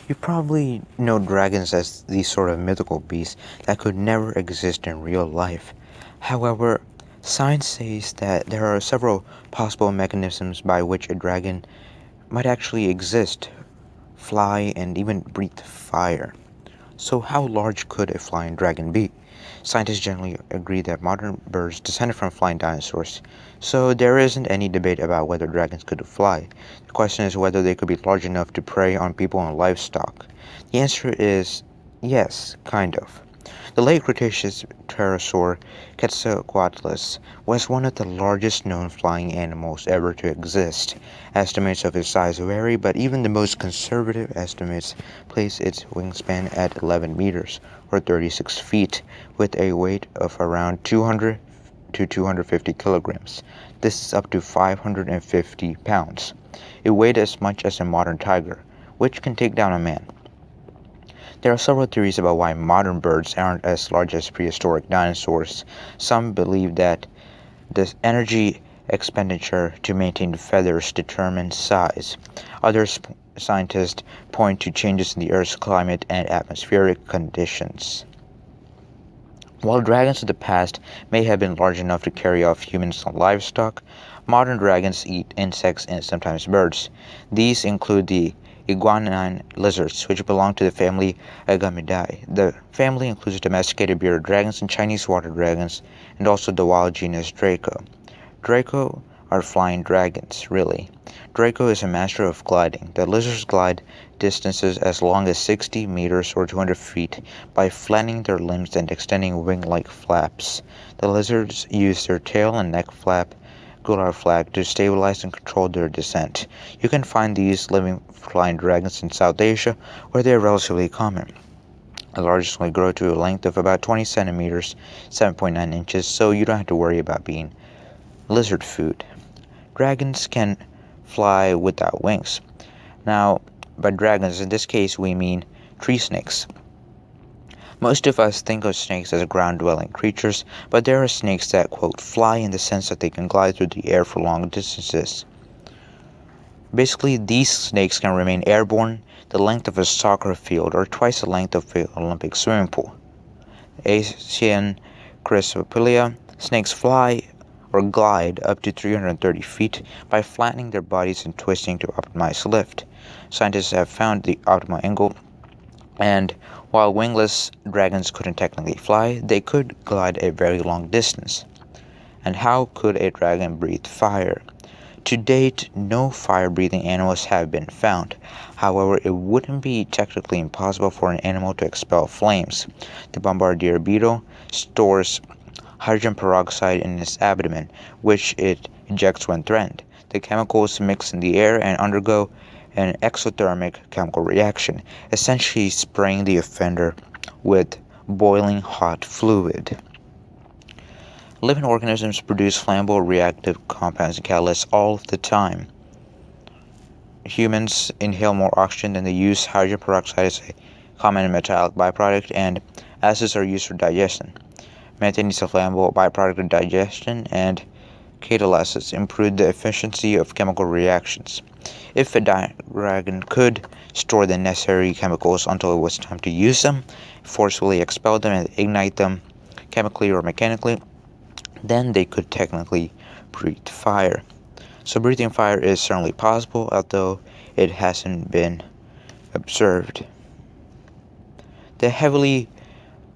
You probably know dragons as these sort of mythical beasts that could never exist in real life. However, science says that there are several possible mechanisms by which a dragon might actually exist, fly, and even breathe fire. So, how large could a flying dragon be? Scientists generally agree that modern birds descended from flying dinosaurs, so there isn't any debate about whether dragons could fly. The question is whether they could be large enough to prey on people and livestock. The answer is yes, kind of. The late Cretaceous pterosaur Quetzalcoatlus was one of the largest known flying animals ever to exist. Estimates of its size vary, but even the most conservative estimates place its wingspan at 11 meters, or 36 feet, with a weight of around 200 to 250 kilograms. This is up to 550 pounds. It weighed as much as a modern tiger, which can take down a man. There are several theories about why modern birds aren't as large as prehistoric dinosaurs. Some believe that the energy expenditure to maintain feathers determines size. Other scientists point to changes in the Earth's climate and atmospheric conditions. While dragons of the past may have been large enough to carry off humans and livestock, modern dragons eat insects and sometimes birds. These include the iguanodon lizards, which belong to the family Agamidae. The family includes domesticated bearded dragons and Chinese water dragons, and also the wild genus Draco. Draco are flying dragons, really. Draco is a master of gliding. The lizards glide distances as long as 60 meters or 200 feet by flattening their limbs and extending wing-like flaps. The lizards use their tail and neck flap gular flap to stabilize and control their descent. You can find these living flying dragons in South Asia, where they are relatively common. The largest will grow to a length of about 20 centimeters, 7.9 inches, so you don't have to worry about being lizard food. Dragons can fly without wings. Now, by dragons, in this case, we mean tree snakes. Most of us think of snakes as ground-dwelling creatures, but there are snakes that, quote, fly in the sense that they can glide through the air for long distances. Basically, these snakes can remain airborne the length of a soccer field or twice the length of an Olympic swimming pool. Asian Chrysophilia snakes fly or glide up to 330 feet by flattening their bodies and twisting to optimize lift. Scientists have found the optimal angle, and while wingless dragons couldn't technically fly, they could glide a very long distance. And how could a dragon breathe fire? To date, no fire-breathing animals have been found. However, it wouldn't be technically impossible for an animal to expel flames. The bombardier beetle stores hydrogen peroxide in its abdomen, which it ejects when threatened. The chemicals mix in the air and undergo an exothermic chemical reaction, essentially spraying the offender with boiling hot fluid. Living organisms produce flammable reactive compounds and catalysts all the time. Humans inhale more oxygen than they use. Hydrogen peroxide is a common metallic byproduct, and acids are used for digestion. Methane is a flammable byproduct of digestion, and catalysis improve the efficiency of chemical reactions. If a dragon could store the necessary chemicals until it was time to use them, forcefully expel them and ignite them chemically or mechanically, then they could technically breathe fire. So breathing fire is certainly possible, although it hasn't been observed. The heavily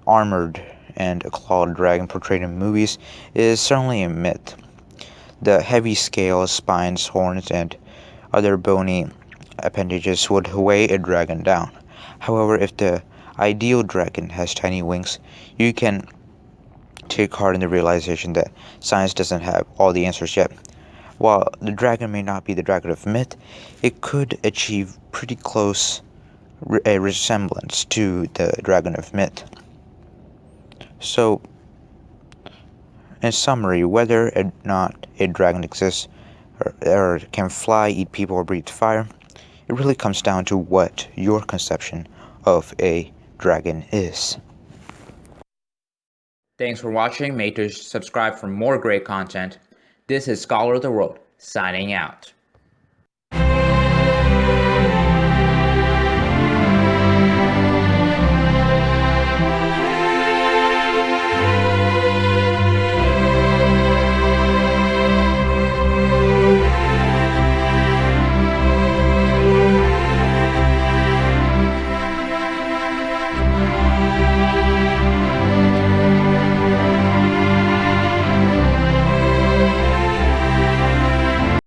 armored and clawed dragon portrayed in movies is certainly a myth. The heavy scales, spines, horns, and other bony appendages would weigh a dragon down. However, if the ideal dragon has tiny wings, you can take heart in the realization that science doesn't have all the answers yet. While the dragon may not be the dragon of myth, it could achieve pretty close a resemblance to the dragon of myth. So, in summary, whether or not a dragon exists or can fly, eat people, or breathe fire, it really comes down to what your conception of a dragon is. Thanks for watching. Make sure to subscribe for more great content. This is Scholar of the World, signing out.